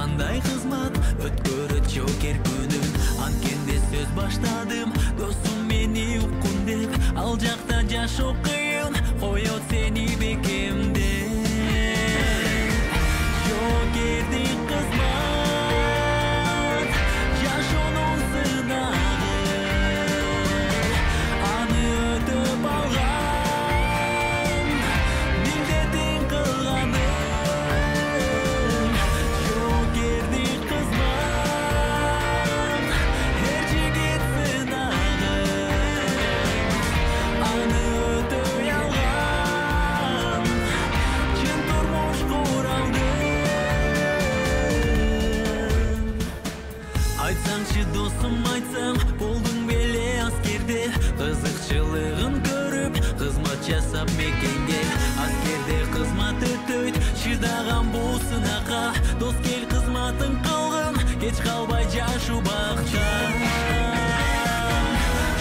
кандай кызмат өткөрөт жокер күнүм анткенде сөз баштадым досум мени уккун деп ал жакта жашоо кыйын коет сени бекемде жокерди кызмат жашоонун сынагы аны өтөп алган милдетин кылганы жокерди кызмат эр жигит сынагы аны өтөй алган чын турмуш куралды айтсаңчы досум айтсаң болдуң беле аскерде кызыкчылыгын көрүп кызмат жасап мекенге аскерде кызмат өтөйт чыдаган бул сынакка дос кел кызматын кылгын кеч калбай жашоо бакча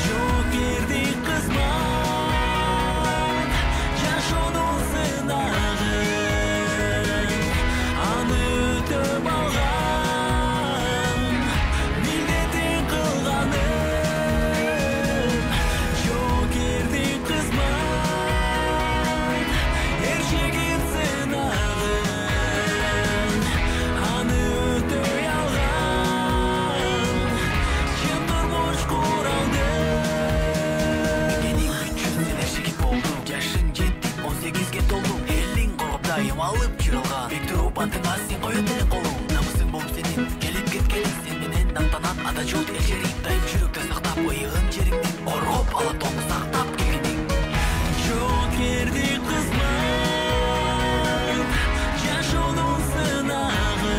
жокерди кызмат жашоонун сынагы аны өтөп алган милдетин кылганы жокерди кызмат эр жигит сынагы аны өтөй алган чын турмуш куралды мекениң үчүн сен эр жигит болдуң жашың жетти 18ге толдуң элиң короп дайым алып жүралган бек туруп антыңа сен коет элең колуң намысың болуп сенин келип кеткениң сен менен даңтанат ата жол эл жериң дайым жүрөктө сактап ыйыгын жериңди коргоп ала тоңу сактап келгениң жокерди кызмат жашоонун сынагы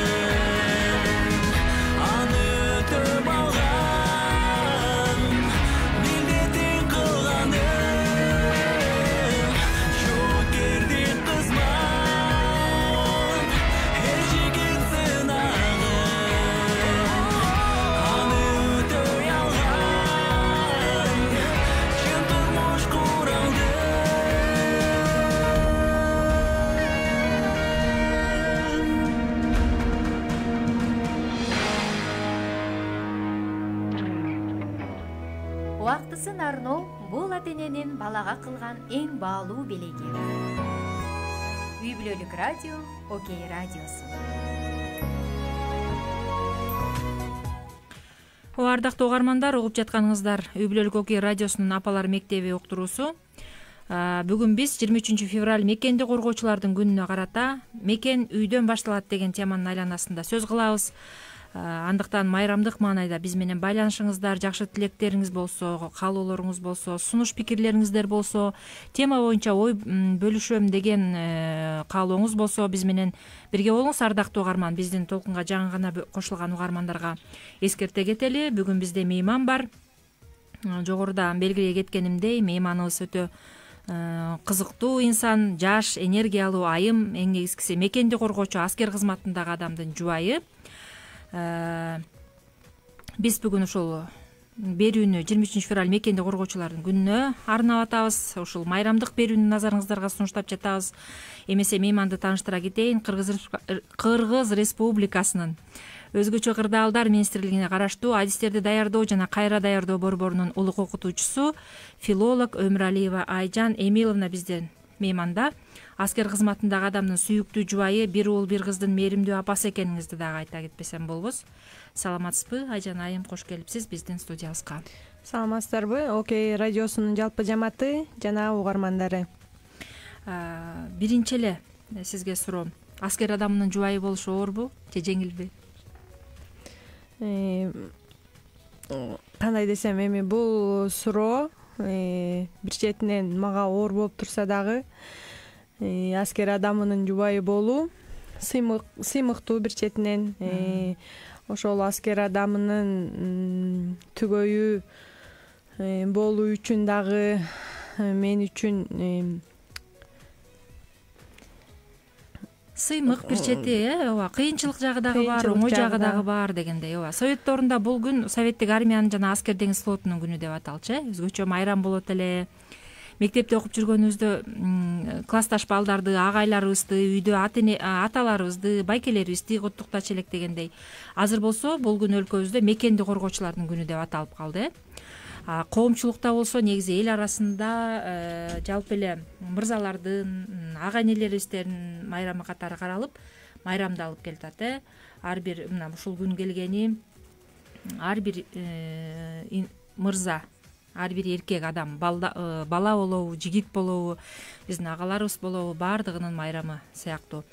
аны өтөп алган милдетин кылганы жокерди кызмат эр жигит сынагы аны өтөй алган чын турмуш куралды Убактысын арноо бул ата-эненин балага кылган эң баалуу белеги. Үй бүлөлүк радио, Окей радиосу. Ардактуу угармандар, угуп жатканыңыздар Үй бүлөлүк Окей радиосунун апалар мектеби уктуруусу. Бүгүн биз 23 февраль мекенди коргоочулардын күнүнө карата мекен үйдөн башталат деген теманын айланасында сөз кылабыз. Андыктан майрамдык маанайда биз менен байланышыңыздар, жакшы тилектериңиз болсо, каалоолоруңуз болсо, сунуш пикирлериңиздер болсо, тема боюнча ой бөлүшөм деген каалооңуз болсо биз менен бирге болуңуз. Ардактуу угарман, биздин толкунга жаңы гана кошулган угармандарга эскерте кетели. Бүгүн бизде мейман бар. Жогоруда белгилей кеткенимдей, мейманыбыз өтө кызыктуу инсан, жаш, энергиялуу айым, эң негизгиси мекенди коргоочу, аскер кызматындагы адамдын жубайы. Биз бүгүн ушул берүүнү 23 февраль мекенди коргоочулардын күнүнө арнап атабыз. Ушул майрамдык берүүнү назарыңыздарга сунуштап жатабыз. Эмесе мейманды тааныштыра кетейин. Кыргыз Республикасынын өзгөчө кырдаалдар министрлигине караштуу адистерди даярдоо жана кайра даярдоо борборунун улук окутуучусу, филолог Өмүралиева Айжан Эмиловна бизден мейманда. Аскер кызматындагы адамдын сүйүктүү жубайы, бир уул бир кыздын мээримдүү апасы экениңизди дагы айта кетпесем болбос. Саламатсызбы, Айжан айым, кош келипсиз биздин студиябызга. Саламатсыздарбы, Окей радиосунун жалпы жамааты жана угармандары. Биринчи эле сизге суроо. Аскер адамынын жубайы болушу оорбу же жеңилби? Кандай десем, эми бул суроо бир четинен мага оор болуп турса дагы, аскер адамынын жубайы болуу сыймыктуу бир четинен. Ошол аскер адамынын түгөйү болуу үчүн дагы мен үчүн сыймык бир чети, ооба, кыйынчылык жагы дагы бар, оңой жагы дагы бар дегендей. Ооба, Совет доорунда бул күн Советтик армиянын жана аскер деңиз флотунун күнү деп аталчу. Өзгөчө майрам болот эле. мектепте окуп жүргөнүбүздө классташ балдарды, агайларыбызды, үйдө аталарыбызды, байкелерибизди куттуктачу элек дегендей. Азыр болсо бул күн өлкөбүздө мекенди коргоочулардын күнү деп аталып калды. Коомчулукта болсо негизи эл арасында жалпы эле мырзалардын, ага энелерибиздин майрамы катары каралып, майрамдалып келатат. Ар бир мына ушул күн келгени ар бир мырза, ар бир эркек адам, бала болобу, жигит болобу, биздин агаларыбыз болобу, баардыгынын майрамы сыяктуу.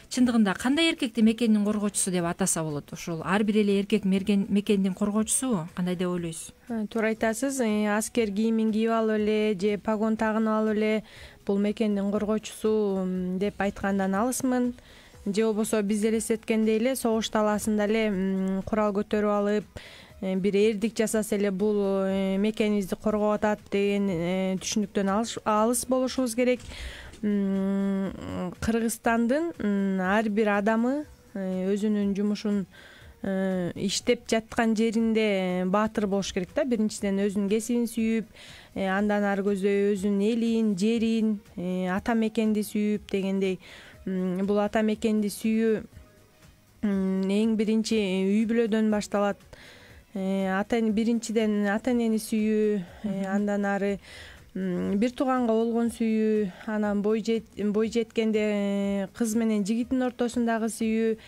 Чындыгында кандай эркекти мекендин коргоочусу деп атаса болот? Ушул ар бир эле эркек мекендин коргоочусу кандай деп ойлойсуз? Туура айтасыз. Аскер кийимин кийип алып эле же погон тагынып алып эле бул мекендин коргоочусу деп айткандан алысмын. Же болбосо биз элестеткендей эле согуш талаасында эле курал көтөрүп алып бир эрдик жасаса эле бул мекенибизди коргоп атат деген түшүнүктөн алыс болушубуз керек. Кыргызстандын ар бир адамы өзүнүн жумушун иштеп жаткан жеринде баатыр болуш керек да. Биринчиден өзүнүн кесибин сүйүп, андан ары көздөй өзүнүн элин, жерин, ата мекенди сүйүп дегендей. Бул ата мекенди сүйүү эң биринчи үй бүлөдөн башталат. Биринчиден ата энени сүйүү, андан ары бир тууганга болгон сүйүү, анан бой жеткенде кыз менен жигиттин ортосундагы сүйүү,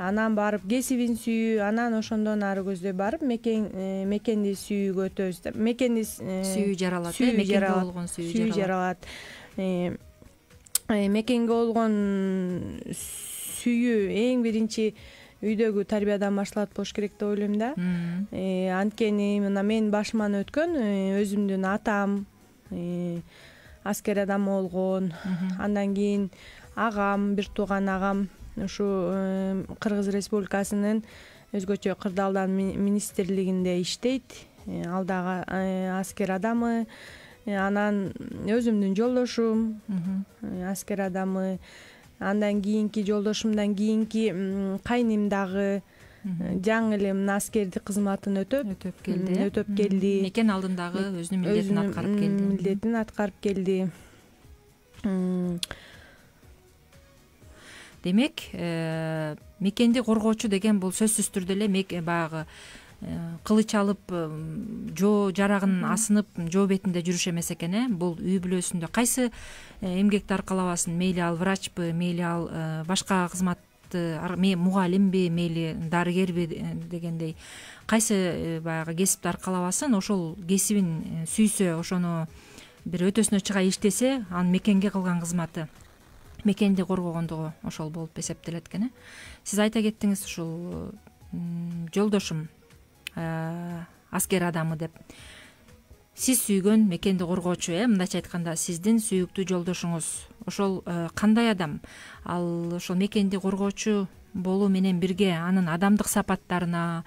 анан барып кесибин сүйүү, анан ошондон ары көздөй барып мекенди сүйүүгө өтөбүз. Мекенди сүйүү жаралат, мекенге болгон сүйүү жаралат. Мекенге болгон сүйүү эң биринчи үйдөгү тарбиядан башталат болуш керек деп ойлойм да. Анткени мына менин башыман өткөн өзүмдүн атам аскер адам болгон, андан кийин агам, бир тууган агам ушу Кыргыз Республикасынын өзгөчө Кырдаалдан министрлигинде иштейт. Ал дагы аскер адамы. Анан өзүмдүн жолдошум аскер адамы. Андан кийинки жолдошумдан кийинки кайным дагы жаңы эле мына аскердик кызматын өтөп келди. Мекен алдындагы өзүнүн милдетин аткарып келди. Демек, мекенди коргоочу деген бул сөзсүз түрдө эле баягы кылыч алып, жоо жарагын асынып, жоо бетинде жүрүш эмес экен. Бул үй бүлөсүндө кайсы эмгекти аркалабасын, мейли ал врачпы, мейли ал башка кызматты, мугалимби, мейли дарыгерби дегендей, кайсы баягы кесипти аркалабасын, ошол кесибин сүйсө, ошону бир өтөсүнө чыга иштесе, анын мекенге кылган кызматы, мекенди коргогондугу ошол болуп эсептелет экен. Сиз айта кеттиңиз, ушул жолдошум аскер адамы деп. Сиз сүйгөн мекенди коргоочу, мындайча айтканда, сиздин сүйүктүү жолдошуңуз ошол кандай адам? Ал ошол мекенди коргоочу болуу менен бирге анын адамдык сапаттарына,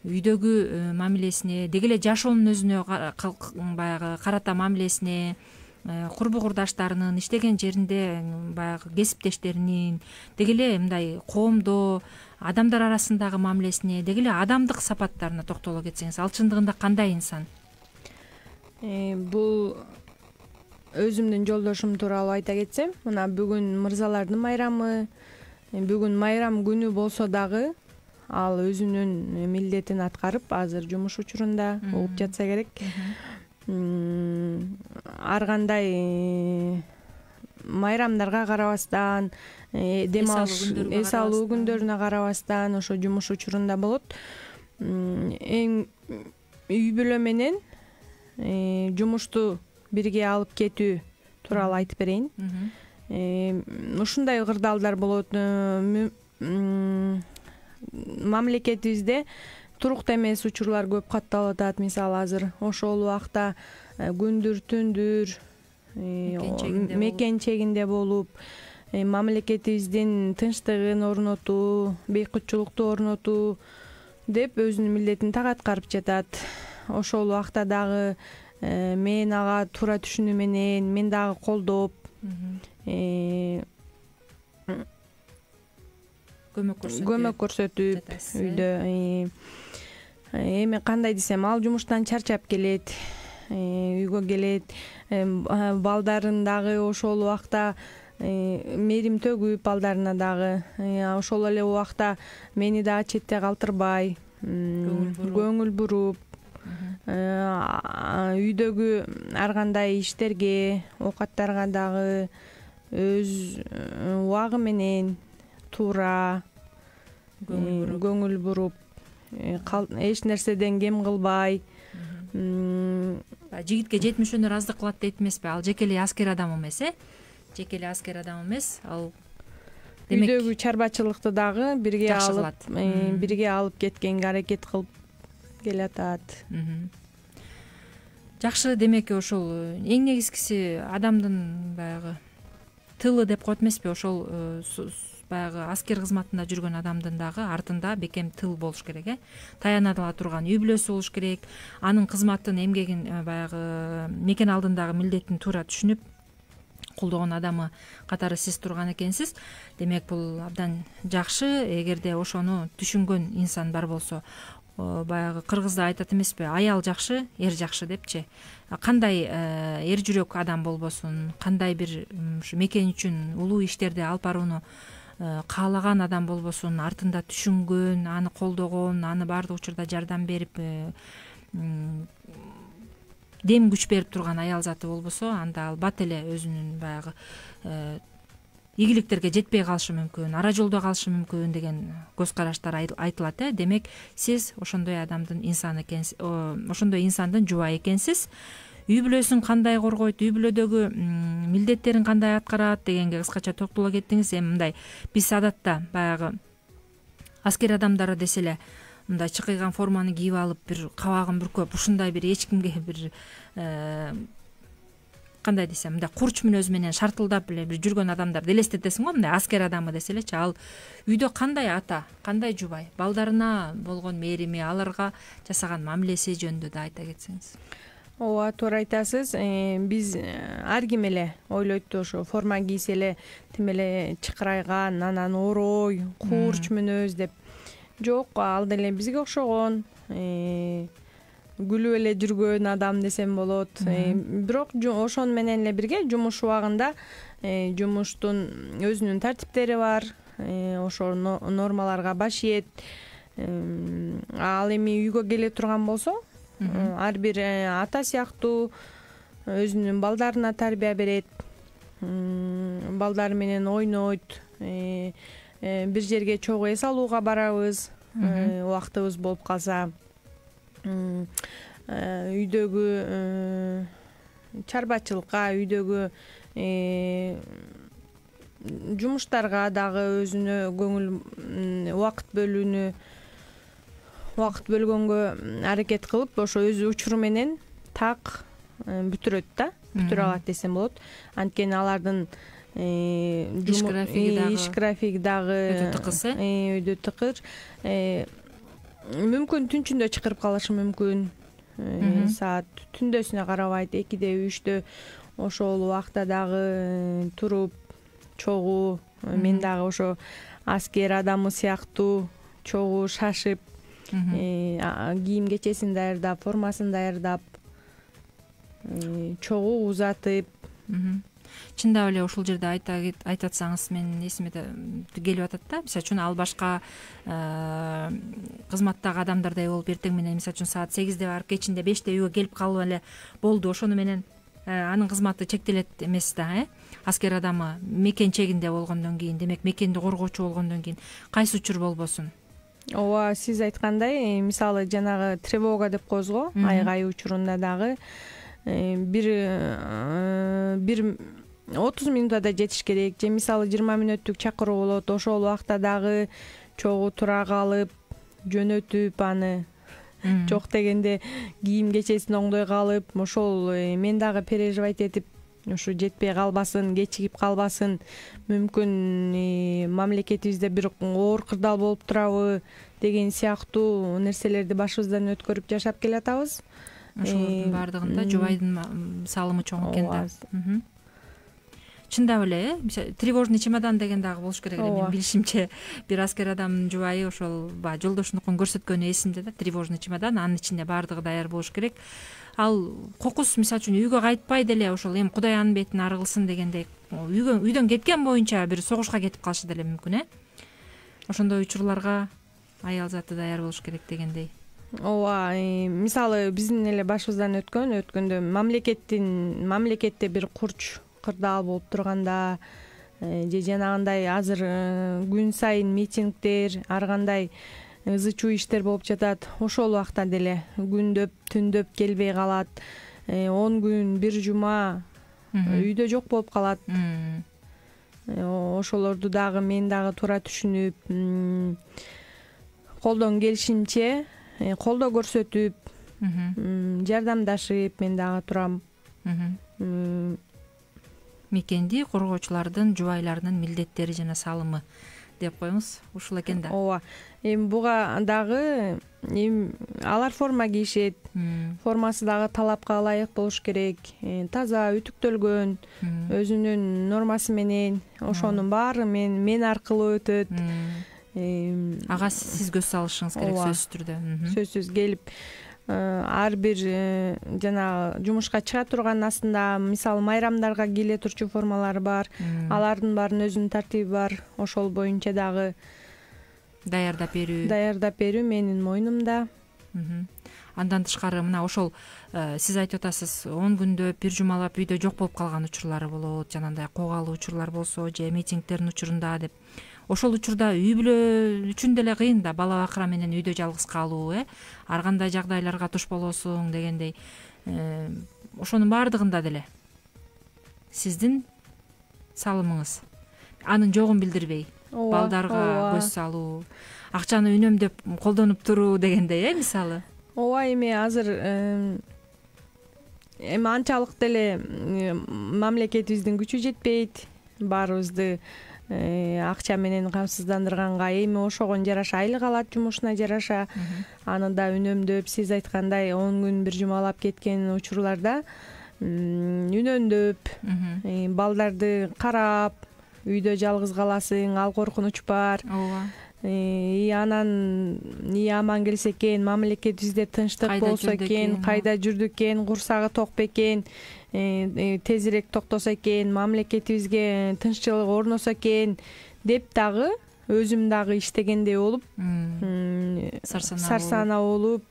үйдөгү мамилесине, деги эле жашоонун өзүнө баягы карата мамилесине, курбу курдаштарынын, иштеген жеринде баягы кесиптештеринин, деги эле мындай коомдо адамдар арасындагы мамилесине, деги эле адамдык сапаттарына токтоло кетсеңиз, ал чындыгында кандай инсан? Бул өзүмдүн жолдошум тууралуу айта кетсем, мына бүгүн мырзалардын майрамы, бүгүн майрам күнү болсо дагы ал өзүнүн милдетин аткарып, азыр жумуш учурунда угуп жатса керек. Ар кандай майрамдарга карабастан, дем алыш, эс алуу күндөрүнө карабастан ошо жумуш учурунда болот. Эң үй бүлө менен жумушту бирге алып кетүү тууралуу айтып берейин. Ушундай кырдаалдар болот. Мамлекетибизде туруктуу эмес учурлар көп катталып атат. Мисалы азыр ошол убакта күндүр түндүр мекен чегинде болуп, мамлекетибиздин тынчтыгын орнотуу, бейкутчулукту орнотуу деп өзүнүн милдетин так аткарып жатат. Ошол убакта дагы мен ага туура түшүнүү менен мен дагы колдоп көмөк көрсөтүп үйдө. Эми кандай десем, ал жумуштан чарчап келет. үйгө келет, балдарын дагы ошол убакта мээрим төгүп, балдарына дагы ошол эле убакта мени дагы четте калтырбай, көңүл буруп, үйдөгү ар кандай иштерге, оокаттарга дагы өз убагы менен туура көңүл буруп, эч нерседен кем кылбай. Жигитке жетмишөөнөр аздык кылат дейт эмеспи? Ал жеке эле аскер адам эмес, жеке эле аскер адам эмес. Ал демек үйдөгү чарбачылыкты дагы бирге алып кеткенге аракет кылып келатат. Жакшы, демек ошол эң негизгиси адамдын баягы тылы деп коет эмеспи? Ошол баягы аскер кызматында жүргөн адамдын дагы артында бекем тыл болуш керек, таяна ала турган үй бүлөсү болуш керек. Анын кызматын, эмгегин, баягы мекен алдындагы милдетин туура түшүнүп колдогон адамы катары сиз турган экенсиз. Демек бул абдан жакшы. Эгерде ошону түшүнгөн инсан бар болсо, баягы кыргызда айтат эмеспи, аял жакшы, эр жакшы депчи. Кандай эр жүрөк адам болбосун, кандай бир ушу мекен үчүн улуу иштерди алып барууну каалаган адам болбосун, артында түшүнгөн, аны колдогон, аны баардык учурда жардам берип, дем күч берип турган аял заты болбосо, анда ал бат эле өзүнүн баягы ийгиликтерге жетпей калышы мүмкүн, ара жолдо калышы мүмкүн деген көз караштар айтылат. Демек сиз ошондой адамдын инсаны экенсиз, ошондой инсандын жубайы экенсиз. Үй бүлөсүн кандай коргойт, үй бүлөдөгү милдеттерин кандай аткарат дегенге кыскача токтоло кеттиңиз. Эми мындай, биз адатта баягы аскер адамдары десе эле мындай чыкыйган форманы кийип алып, бир кабагын бүркөп, ушундай бир эч кимге бир кандай десем, мындай курч мүнөз менен шартылдап эле бир жүргөн адамдарды элестетесиң го, мындай аскер адамы десе элечи. Ал үйдө кандай ата, кандай жубай, балдарына болгон мээрими, аларга жасаган мамилеси жөнүндө да айта кетсеңиз. Ооба, туура айтасыз. Биз ар ким эле ойлойт, ошо форма кийсе эле тим эле чыкырайган, анан орой, курч мүнөз деп. Жок, ал деле бизге окшогон, күлүп эле жүргөн адам десем болот. Бирок ошону менен эле бирге жумуш убагында жумуштун өзүнүн тартиптери бар, ошол нормаларга баш ийет. Ал эми үйгө келе турган болсо, ар бир ата сыяктуу өзүнүн балдарына тарбия берет, балдары менен ойнойт, бир жерге чогуу эс алууга барабыз, убактыбыз болуп калса. Үйдөгү чарбачылыкка, үйдөгү жумуштарга дагы өзүнө көңүл убакыт бөлгөнгө аракет кылып, ошо өз учуру менен так бүтүрөт да, бүтүрө алат десем болот. Анткени алардын иш графиги дагы өйдө тыкыр. Мүмкүн түнчүндө чакырып калышы мүмкүн. Саат түндөсүнө карабайт, 2-де 3-дө ошол убакта дагы туруп, чогуу, мен дагы ошо аскер адамы сыяктуу чогуу шашып, кийим кечесин даярдап, формасын даярдап, чогуу узатып. Чындап эле ушул жерде айтатсаңыз, менин эсиме келип атат да. Мисалы үчүн ал башка кызматтагы адамдардай болуп, эртең менен мисалы үчүн саат 8-де барып, кечинде 5-те үйгө келип калып эле болду. Ошону менен анын кызматы чектелет эмес да. Аскер адамы мекен чегинде болгондон кийин, демек мекенди коргоочу болгондон кийин кайсы учур болбосун. Ооба, сиз айткандай, мисалы жанагы тревога деп коебуз го, айгай учурунда дагы бир 30 минутада жетиш керек, же мисалы 20 мүнөттүк чакыруу болот. Ошол убакта дагы чогуу тура калып, жөнөтүп аны, жок дегенде кийим кечесин оңдой калып, ошол мен дагы переживать этип, ушу жетпей калбасын, кечигип калбасын, мүмкүн мамлекетибизде бир оор кырдаал болуп турабы деген сыяктуу нерселерди башыбыздан өткөрүп жашап келатабыз. Ошолордун баардыгында жубайдын салымы чоң экен да. чындап эле мисалы тревожный чемодан деген дагы болуш керек эле. Менин билишимче бир аскер адамдын жубайы ошол баягы жолдошунукун көрсөткөнү эсимде да, тревожный чемодан, анын ичинде баардыгы даяр болуш керек. Ал кокус мисалы үчүн үйгө кайтпай деле ошол эми Кудай анын бетин ары кылсын дегендей үйдөн кеткен боюнча бир согушка кетип калышы деле мүмкүн. Ошондой учурларга аял заты даяр болуш керек дегендей. Ооба, мисалы биздин эле башыбыздан өткөндө мамлекетте бир курч кырдаал болуп турганда же жанагындай азыр күн сайын митингдер, ар кандай ызы чуу иштер болуп жатат. Ошол убакта деле күндөп, түндөп келбей калат. 10 күн, бир жума үйдө жок болуп калат. Ошолорду дагы мен дагы туура түшүнүп, колдон келишинче колдоо көрсөтүп, жардамдашып мен дагы турам. Мекенди коргоочулардын, жубайларынын милдеттери жана салымы деп коебуз. Ушул экен да. Ооба. Эми буга дагы алар форма кийишет. Формасы дагы талапка ылайык болуш керек. Таза, үтүктөлгөн, өзүнүн нормасы менен, ошонун баары мен аркылуу өтөт. Ага сиз көз салышыңыз керек сөзсүз түрдө. Сөзсүз келип ар бир жана жумушка чыга турган астында мисалы майрамдарга кийле турчу формалары бар. Алардын баарынын өзүнүн тартиби бар. Ошол боюнча дагы даярдап берүү менин мойнумда. Андан тышкары мына ошол сиз айтып атасыз 10 күндөп, бир жумалап үйдө жок болуп калган учурлары болот, жанагындай куугалуу учурлар болсо же митингдердин учурунда деп. Ошол учурда үй бүлө үчүн деле кыйын да, бала бакыра менен үйдө жалгыз калуу, ар кандай жагдайларга туш болосуң дегендей. Ошонун баардыгында деле сиздин салымыңыз, анын жогун билдирбей, балдарга көз салуу, акчаны үнөмдөп колдонуп туруу дегендей, мисалы. Ооба, эми азыр анчалык деле мамлекетибиздин күчү жетпейт, баарыбызды акча менен камсыздандырганга. Эми ошого жараша айлык алат, жумушуна жараша. Аны да үнөмдөп, сиз айткандай 10 күн, бир жумалап кеткен учурларда үнөмдөп, балдарды карап, үйдө жалгыз каласың, ал коркунуч бар. Ооба. Анан аман келсе экен, мамлекетибизде тынчтык болсо экен, кайда жүрдүк экен, курсагы ток бекен, тезирээк токтосо экен, мамлекетибизге тынччылык орносо экен деп дагы өзүм дагы иштегендей болуп, сарсанаа болуп,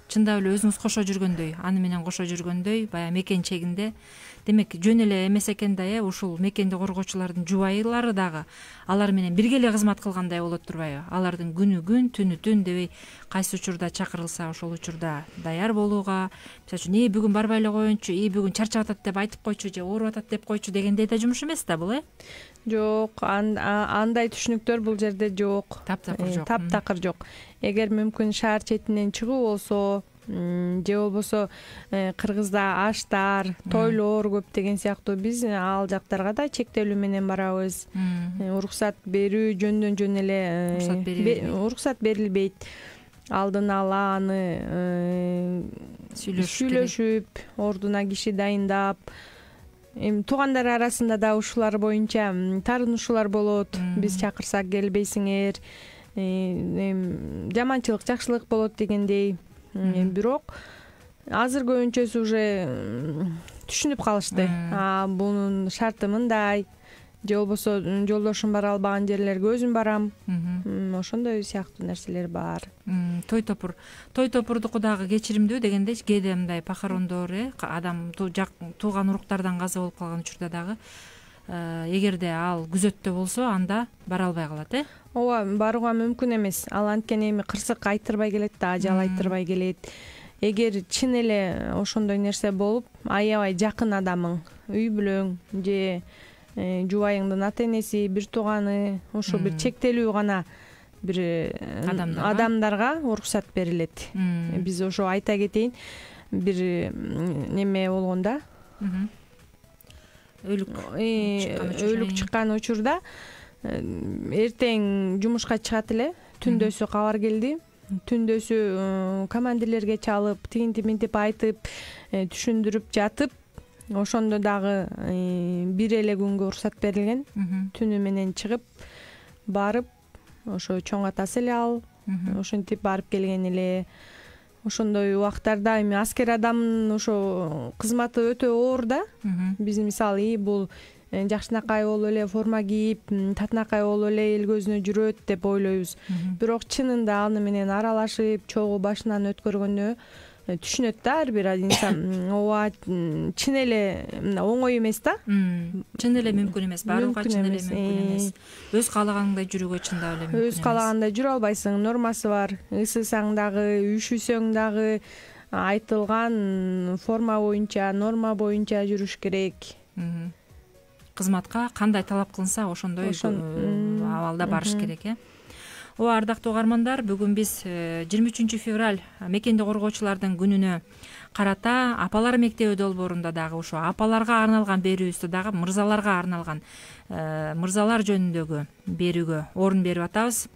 чындап эле өзүңүз кошо жүргөндөй, аны менен кошо жүргөндөй, баягы мекен чегинде. Демек жөн эле эмес экен да, ушул мекенди коргоочулардын жубайлары дагы алар менен бирге эле кызмат кылгандай болот турбайбы? Алардын күнү күн, түнү түн дебей, кайсы учурда чакырылса ошол учурда даяр болууга, мисалы үчүн бүгүн барбай эле коеюнчу, бүгүн чарчап атат деп айтып койчу же ооруп атат деп койчу дегендей да жумуш эмес да бул, Жок, андай түшүнүктөр бул жерде жок. Таптакыр жок. Эгер мүмкүн шаар четинен чыгуу болсо, же болбосо Кыргызда аштар, тойлор көп деген сыяктуу, биз ал жактарга да чектелүү менен барабыз. Уруксат берүү жөндөн жөн эле уруксат берилбейт. Алдын ала аны сүйлөшүп, ордуна киши дайындап, эми туугандар арасында да ушулар боюнча тарынышуулар болот. Биз чакырсак келбейсиңер, жаманчылык жакшылык болот дегендей. Бирок азыр көбүнчөсү уже түшүнүп калышты. Бунун шарты мындай, же болбосо жолдошум бара албаган жерлерге өзүм барам. Ошондой сыяктуу нерселер бар. Той топурдуку дагы кечиримдүү дегендей, кээде мындай похорондор, адам тууган уруктардан каза болуп калган учурда дагы эгерде ал күзөттө болсо, анда бара албай калат, Ооба, барууга мүмкүн эмес. Ал анткени эми кырсык айттырбай келет да, ажал айттырбай келет. Эгер чын эле ошондой нерсе болуп, аябай жакын адамың, үй бүлөң же жубайыңдын ата энеси, бир тууганы, ошо бир чектелүү гана бир адамдарга уруксат берилет. Биз ошо айта кетейин, бир неме болгондо, өлүк чыккан учурда эртең жумушка чыгат эле, түндөсү кабар келди. Түндөсү командирлерге чалып, тигинтип мынтип айтып, түшүндүрүп жатып, ошондо дагы бир эле күнгө уруксат берилген. Түнү менен чыгып барып ошо чоң атасы эле ал ошентип барып келген эле. Ошондой убактарда эми аскер адамдын ошо кызматы өтө оор да. Биз мисалы бул жакшынакай болуп эле форма кийип, татынакай болуп эле эл көзүнө жүрөт деп ойлойбуз. Бирок чынында аны менен аралашып, чогуу башынан өткөргөндө түшүнөт да ар бир инсан. Ооба, чын эле оңой эмес да. Чын эле мүмкүн эмес, баардыгы чын эле мүмкүн эмес. Өз каалагандай жүрүүгө чындап эле мүмкүн эмес. Өз каалагандай жүрө албайсың, нормасы бар. Ысысаң дагы, үшүсөң дагы айтылган форма боюнча, норма боюнча жүрүш керек. Кызматка кандай талап кылынса, ошондой абалда барыш керек, Ооба, ардактуу угармандар, бүгүн биз 23 февраль мекенди коргоочулардын күнүнө карата апалар мектеби долбоорунда дагы ошо апаларга арналган берүүбүздү дагы мырзаларга арналган мырзалар жөнүндөгү берүүгө орун берип атабыз.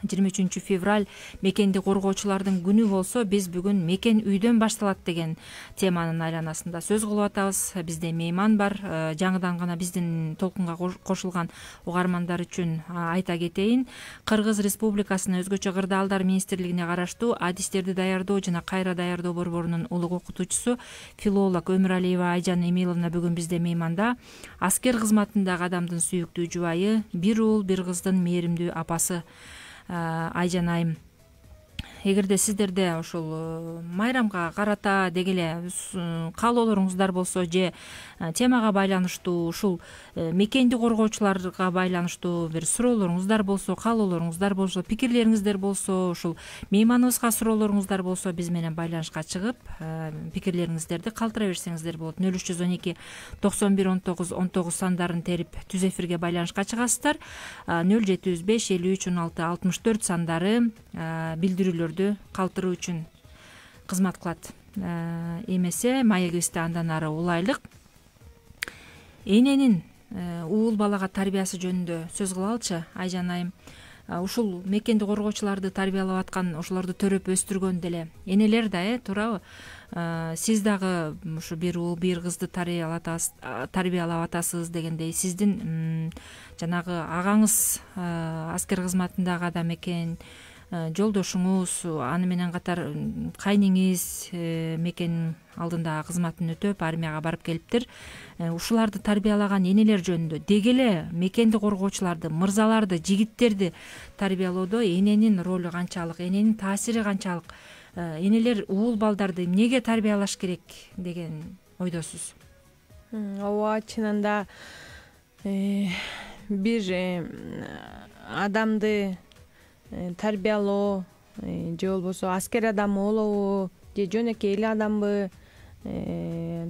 23 февраль мекенди коргоочулардын күнү болсо, биз бүгүн мекен үйдөн башталат деген теманын айланасында сөз кылып атабыз. Бизде мейман бар. Жаңыдан гана биздин толкунга кошулган угармандар үчүн айта кетейин. Кыргыз Республикасынын өзгөчө кырдаалдар министрлигине караштуу адистерди даярдоо жана кайра даярдоо борборунун улуг окутуучусу филолог Өмүралиева Айжан Эмиловна бүгүн бизде мейманда. Аскер кызматындагы адамдын сүйүктүү жубайы, бир уул бир кыздын мээримдүү апасы Айжан айым. Эгерде сиздерде ошол майрамга карата деги эле каалоолоруңуздар болсо же темага байланыштуу, ушул мекенди коргоочуларга байланыштуу бир суроолоруңуздар болсо, каалоолоруңуздар болсо, пикирлериңиздер болсо, ушул мейманыбызга суроолоруңуздар болсо, биз менен байланышка чыгып, пикирлериңиздерди калтыра берсеңиздер болот. 0312 91 19 19 сандарын терип түз эфирге байланышка чыгасыздар. 075 53 16 64 сандары билдирүүлөрдү калтыруу үчүн кызмат кылат. Эмесе маегибизде андан ары улайлык. Эненин уул балага тарбиясы жөнүндө сөз кылалычы, Айжан айым. Ушул мекенди коргоочуларды тарбиялап аткан, ошолорду төрөп өстүргөн деле энелер да, туурабы? Сиз дагы ушу бир уул бир кызды тарбиялап атасыз дегендей, сиздин жанагы агаңыз аскер кызматындагы адам экен, жолдошуңуз, аны менен катар кайниңиз мекен алдында кызматын өтөп армияга барып келиптир. Ушуларды тарбиялаган энелер жөнүндө деги эле мекенди коргоочуларды, мырзаларды, жигиттерди тарбиялоодо эненин ролу канчалык, эненин таасири канчалык, энелер уул балдарды эмнеге тарбиялаш керек деген ойдосуз? Ооба, чынында бир адамды тарбиялоо же болбосо аскер адам болобу же жөнөкөй эле адамбы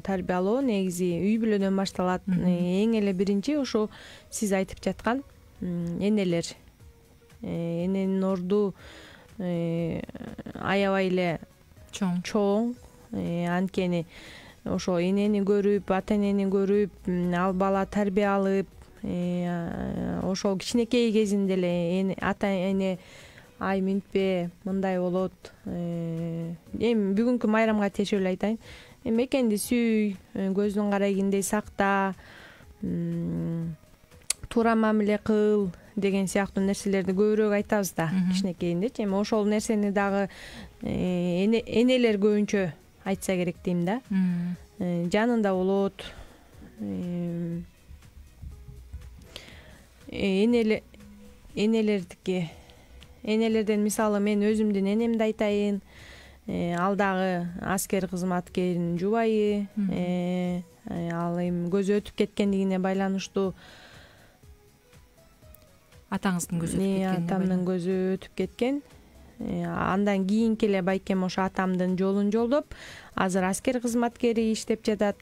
тарбиялоо негизи үй бүлөдөн башталат. Эң эле биринчи ошо сиз айтып жаткан энелер. Эненин орду аябай эле чоң. Анткени ошо энени көрүп, ата энени көрүп, ал бала тарбия алып, ошол кичинекей кезинде эле ата эне ай минтпе, мындай болот. Эми бүгүнкү майрамга тиешелүү эле айтайын. Мекенди сүй, көздүн карайгиндей сакта, туура мамиле кыл деген сыяктуу нерселерди көбүрөөк айтабыз да кичинекейиндечи. Эми ошол нерсени дагы энелер көбүнчө айтса керек дейм да. Жанында болот. Энелерден мисалы мен өзүмдүн энемди айтайын. Ал дагы аскер кызматкеринин жубайы. Ал эми көзү өтүп кеткендигине байланыштуу. Атаңыздын көзү өтүп кеткен. Атамдын көзү өтүп кеткен. Андан кийинки эле байкем ошо атамдын жолун жолдоп, азыр аскер кызматкери иштеп жатат.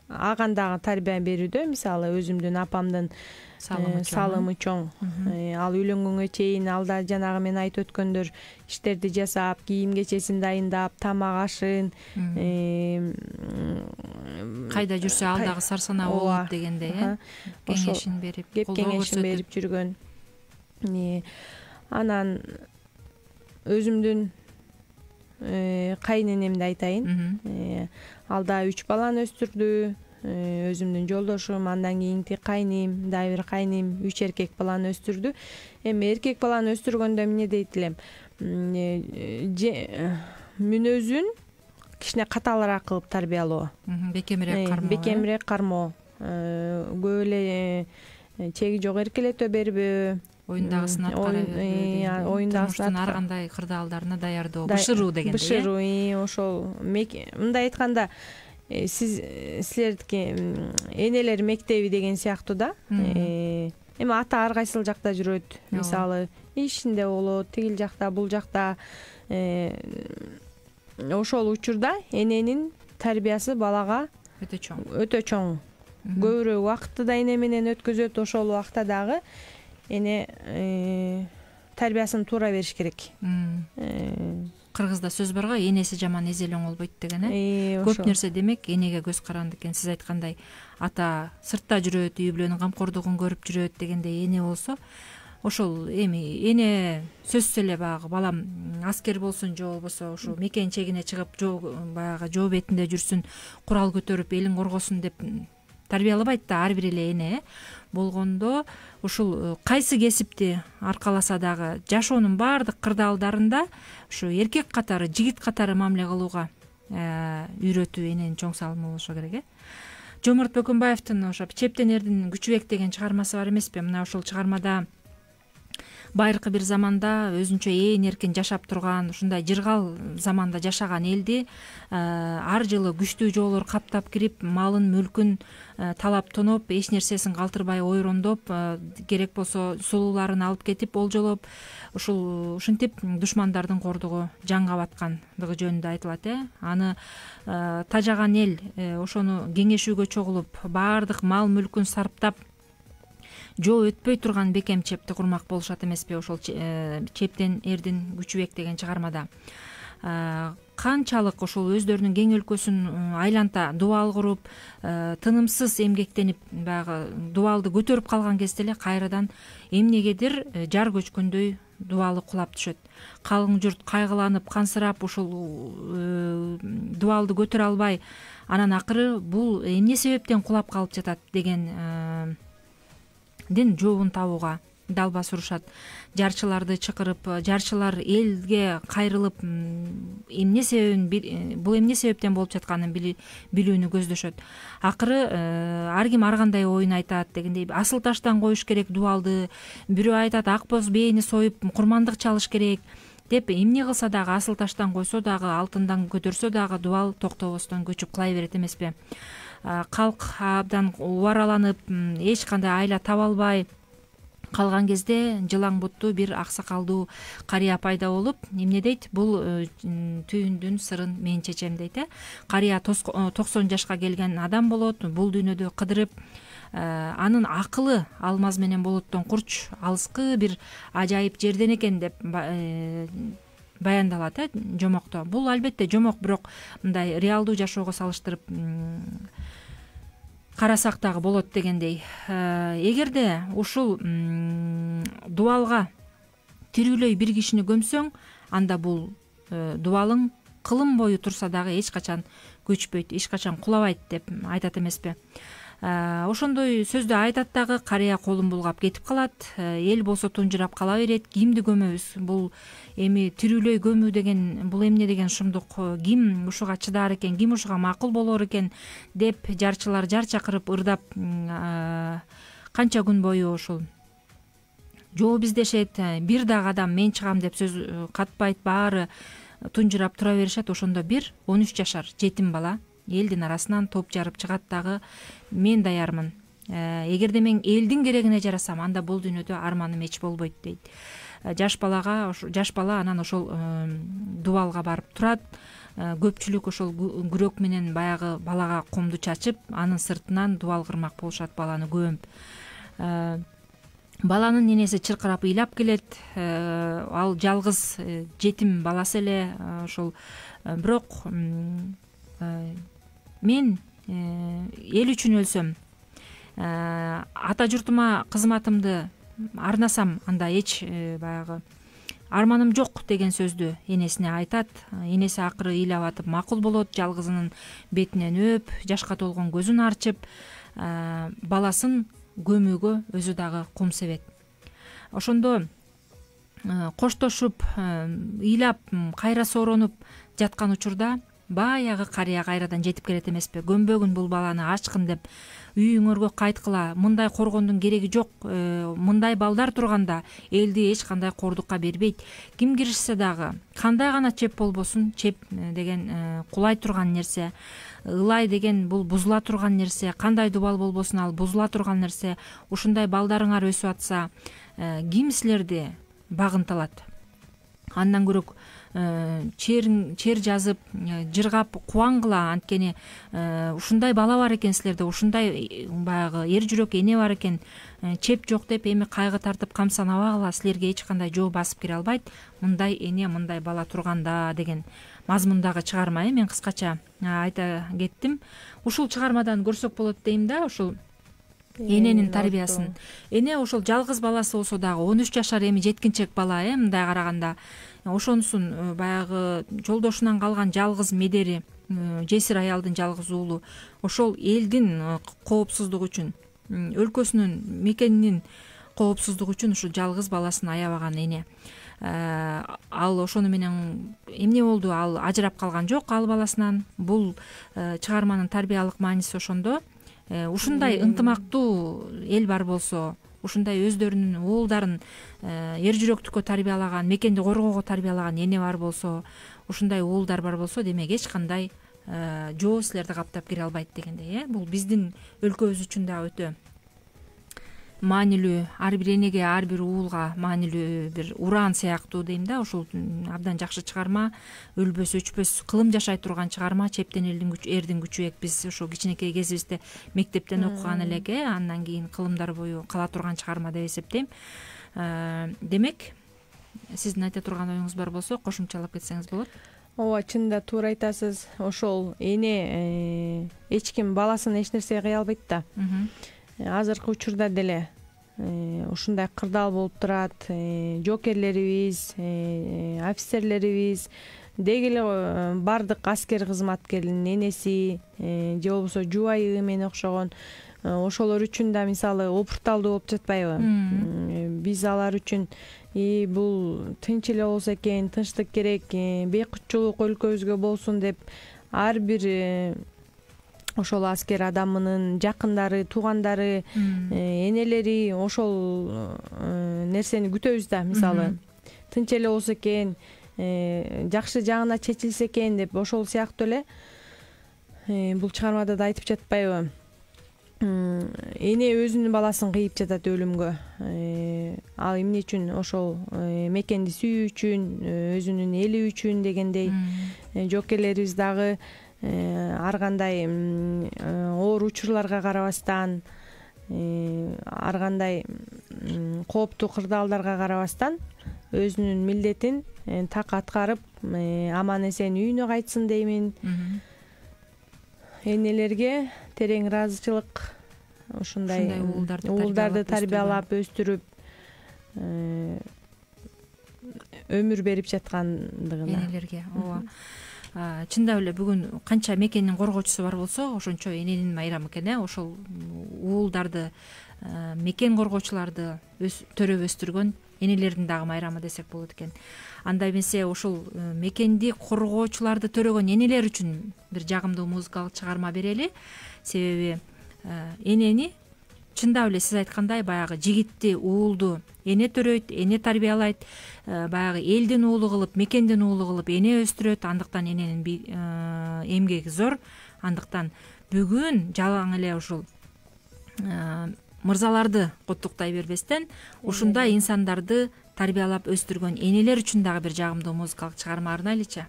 Агандагы тарбия берүүдө, мисалы өзүмдүн апамдын салымы чоң. Ал үйлөнгөнгө чейин алда жанагы мен айтып өткөндөр иштерди жасап, кийим кечесин дайындап, тамак ашын, кайда жүрсө ал дагы сарсанаа болуп дегендей, кеңешин берип, кеңешин берип жүргөн. Анан өзүмдүн кайненемди айтайын. Ал да 3 баланы өстүрдү. Өзүмдүн жолдошум, андан кийинки кайним, дагы бир кайним 3 эркек баланы өстүрдү. Эми эркек баланы өстүргөндө эмне дейт элем? Мүнөзүн кичине катаалыраак кылып тарбиялоо. Бекемирээк кармоо. Көп эле чеги жок эркелете бербөө. Оюндагысын аткара ойундагысын ар кандай кырдаалдарына даярдоо, бышыруу дегендей. Бышыруу, ошол мындай айтканда силердики энелер мектеби деген сыяктуу да. Эми ата ар кайсыл жакта жүрөт. Мисалы, ишинде болот, тигил жакта, бул жакта. Ошол учурда эненин тарбиясы балага өтө чоң. Көбүрөөк убакытты да эне менен өткөзөт. Ошол убакта дагы эне тарбиясын туура бериш керек. Кыргызда сөз барго, энеси жаман эзелең болбойт деген, Көп нерсе демек энеге көз каранды экен. Сиз айткандай, ата сыртта жүрөт, үй бүлөнүн камкордугун көрүп жүрөт дегендей эне болсо, ошол эми эне сөзсүз эле баягы балам аскер болсун же болбосо ушу мекен чегине чыгып баягы жоо бетинде жүрсүн, курал көтөрүп элин коргосун деп тарбиялабайт да ар бир эле эне. Болгондо ушул кайсы кесипти аркаласа дагы жашоонун баардык кырдаалдарында ушу эркек катары, жигит катары мамиле кылууга үйрөтүү эненин чоң салымы болушу керек. Жоморт Бөкөнбаевдин ошо Чептен эрдин күчүбек деген чыгармасы бар эмеспи? Мына ошол чыгармада байыркы бир заманда өзүнчө ээн эркин жашап турган, ушундай жыргал заманда жашаган элди ар жылы күчтүү жоолор каптап кирип, малын, мүлкүн талап тоноп, эч нерсесин калтырбай ойрондоп, керек болсо сулууларын алып кетип, олжолоп, ушинтип душмандардын кордугу жанга баткандыгы жөнүндө айтылат. Аны тажаган эл ошону кеңешүүгө чогулуп, баардык мал мүлкүн сарптап, жоо өтпөй турган бекем чепти курмак болушат эмеспи? Ошол Чептен эрдин күчүбек деген чыгармада канчалык ошол өздөрүнүн кең өлкөсүн айланта дубал куруп, тынымсыз эмгектенип, баягы дубалды көтөрүп калган кезде эле кайрадан эмнегедир жар көчкөндөй дубалы кулап түшөт. Калың журт кайгыланып, кансырап, ушул дубалды көтөрө албай, анан акыры бул эмне себептен кулап калып жатат деген жообун табууга далбас урушат. Жарчыларды чакырып, жарчылар элге кайрылып, эмне себебин, бул эмне себептен болуп жатканын билүүнү көздөшөт. Акыры ар ким ар кандай оюн айтат дегендей, асыл таштан коюш керек дубалды, бирөө айтат ак боз бээни союп курмандык чалыш керек деп, эмне кылса дагы, асыл таштан койсо дагы, алтындан көтөрсө дагы дубал токтобостон көчүп кулай берет эмеспи? Калк абдан убараланып, эч кандай айла таба албай калган кезде жылаң буттуу бир аксакалдуу карыя пайда болуп, эмне дейт? Бул түйүндүн сырын мен чечем дейт. Карыя 90 жашка келген адам болот, бул дүйнөдө кыдырып, анын акылы алмаз менен болоттон курч алыскы бир ажайып жерден экен деп баяндалат жомокто. Бул албетте жомок, бирок мындай реалдуу жашоого салыштырып карасак дагы болот дегендей. Эгерде ушул дубалга тирүүлөй бир кишини көмсөң, анда бул дубалың кылым бою турса дагы эч качан көчпөйт, эч качан кулабайт деп айтат эмеспи? Ошондой сөздү айтат дагы, карыя колун булгап кетип калат, эл болсо тунжурап кала берет. Кимди көмөбүз? Бул эми тирүүлөй көмүү деген бул эмне деген шумдук? Ким ушуга чыдаар экен, ким ушуга макул болор экен деп жарчылар жар чакырып, ырдап канча күн бою ушул жооп издешет. Бир дагы адам мен чыгам деп сөз катпайт, баары тунжурап тура беришет. Ошондо бир 13 жашар жетим бала элдин арасынан топ жарып чыгат дагы, мен даярмын. Эгерде мен элдин керегине жарасам, анда бул дүйнөдө арманым эч болбойт дейт. Жаш бала анан ошол дубалга барып турат. Көпчүлүк ошол күрөк менен баягы балага комду чачып, анын сыртынан дубал кырмак болушат, баланы көмүп. Баланын энеси чыркырап ыйлап келет. Ал жалгыз жетим баласы эле. Ошол бирок мен эл үчүн өлсөм, ата журтума кызматымды арнасам, анда эч баягы арманым жок деген сөздү энесине айтат. Энеси акыры ыйлап атып макул болот, жалгызынын бетинен өп, жашка толгон көзүн арчып, баласын көмүүгө өзү дагы кум себет. Ошондо коштошуп, ыйлап, кайра сооронуп жаткан учурда баягы карыя кайрадан жетип келет эмеспи? Көмбөгүн бул баланы ачкын деп, үйүңөргө кайткыла, мындай коргондун кереги жок, мындай балдар турганда элди эч кандай кордукка бербейт. Ким киришсе дагы, кандай гана чеп болбосун, чеп деген кулай турган нерсе, ылай деген бул бузула турган нерсе, кандай дубал болбосун ал бузула турган нерсе. Ушундай балдарыңар өсүп атса, ким силерди багынталат? Андан көрөк чер жазып, жыргап кубаңгыла, анткени ушундай бала бар экен силерде, ушундай баягы эр жүрөк эне бар экен, чеп жок деп эми кайгы тартып камсанабагыла, силерге эч кандай жоо басып кире албайт, мындай эне мындай бала турганда деген мазмундагы чыгарма. Мен кыскача айта кеттим. Ушул чыгармадан көрсөк болот дейм да, ушул эненин тарбиясын. Эне ошол жалгыз баласы болсо дагы 13 жашар эми жеткинчек бала, мындай караганда ошонусун баягы жолдошунан калган жалгыз медери, жесир аялдын жалгыз уулу, ошол элдин коопсуздугу үчүн, өлкөсүнүн, мекенинин коопсуздугу үчүн ушул жалгыз баласын аябаган эне. Ал ошону менен эмне болду? Ал ажырап калган жок ал баласынан. Бул чыгарманын тарбиялык мааниси ошондо. Ушундай ынтымактуу эл бар болсо, ушундай өздөрүнүн уулдарын эр жүрөктүккө тарбиялаган, мекенди коргоого тарбиялаган эне бар болсо, ушундай уулдар бар болсо, демек эч кандай жоо силерди каптап кире албайт дегендей. Бул биздин өлкөбүз үчүн да өтө маанилүү, ар бир энеге, ар бир уулга маанилүү бир ураан сыяктуу дейм да. Ушул абдан жакшы чыгарма, өлбөс өчпөс кылым жашай турган чыгарма. Чептен эрдин күчү. Биз ошо кичинекей кезибизде мектептен окуган элек, андан кийин кылымдар бою кала турган чыгарма деп эсептейм. Демек, сиздин айта турган оюңуз бар болсо, кошумчалап кетсеңиз болот. Ооба, чынында туура айтасыз. Ошол эне эч ким баласын эч нерсе кыя албайт да. Азыркы учурда деле ушундай кырдаал болуп турат. Жокерлерибиз, офицерлерибиз, деги эле бардык аскер кызматкеринин энеси же болбосо жубайы менен окшогон ошолор үчүн да мисалы опурталдуу болуп жатпайбы? Биз алар үчүн бул тынч эле болсо экен, тынчтык керек, бейкутчулук өлкөбүзгө болсун деп ар бир ошол аскер адамынын жакындары, туугандары, энелери ошол нерсени күтөбүз да. Мисалы тынч эле болсо экен, жакшы жагына чечилсе экен деп, ошол сыяктуу эле бул чыгармада да айтып жатпайбы? Эне өзүнүн баласын кыйып жатат өлүмгө. Ал эмне үчүн? Ошол мекенди сүйүү үчүн, өзүнүн эли үчүн дегендей. Жокерлерибиз дагы ар кандай оор учурларга карабастан, ар кандай кооптуу кырдаалдарга карабастан өзүнүн милдетин так аткарып, аман эсен үйүнө кайтсын деймин. Энелерге терең ыраазычылык, ушундай уулдарды тарбиялап, өстүрүп, өмүр берип жаткандыгына. Энелерге, ооба. Чындап эле бүгүн канча мекендин коргоочусу бар болсо, ошончо эненин майрамы экен. Ошол уулдарды, мекен коргоочуларды төрөп өстүргөн энелердин дагы майрамы десек болот экен. Андай эмесе ошол мекенди коргоочуларды төрөгөн энелер үчүн бир жагымдуу музыкалык чыгарма берели. Себеби энени чындап эле сиз айткандай баягы жигитти, уулду эне төрөйт, эне тарбиялайт, баягы элдин уулу кылып, мекендин уулу кылып эне өстүрөт. Андыктан эненин эмгеги зор. Андыктан бүгүн жалаң эле ушул мырзаларды куттуктай бербестен, ушундай инсандарды тарбиялап өстүргөн энелер үчүн дагы бир жагымдуу музыкалык чыгарма арнайлычы.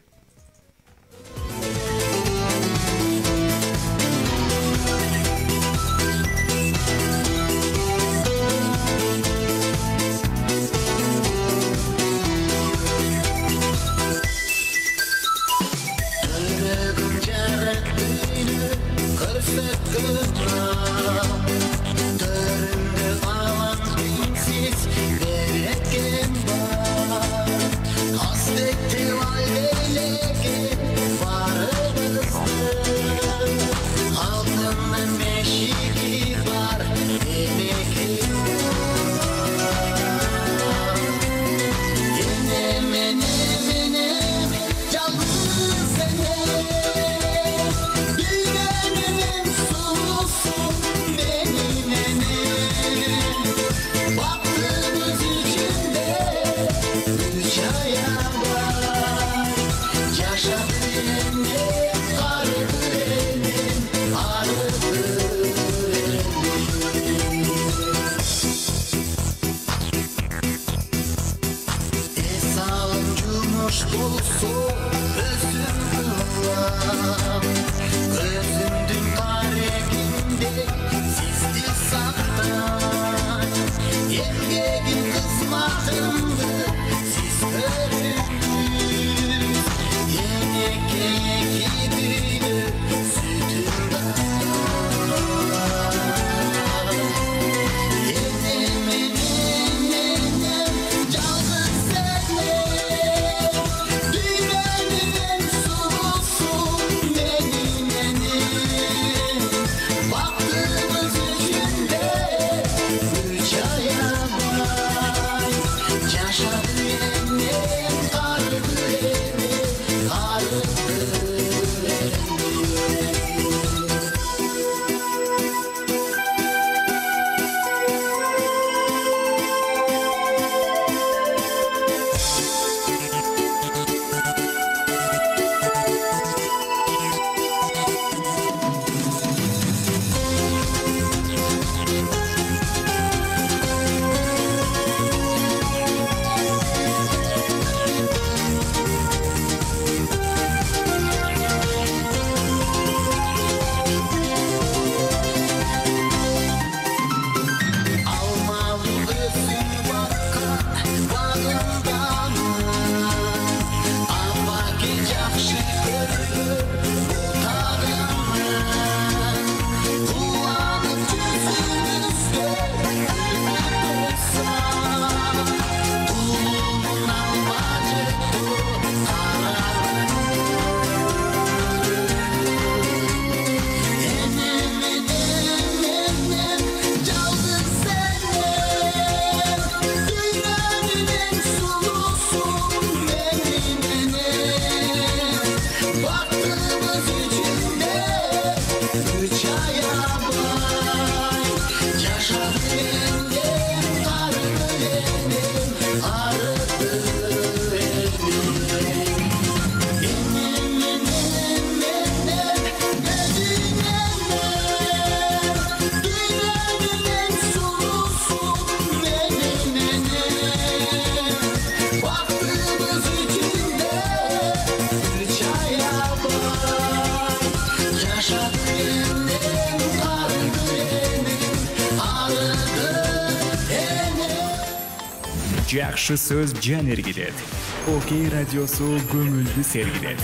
Жакшы сөз жан эргилет. Окей радиосу көңүлдү сергилет.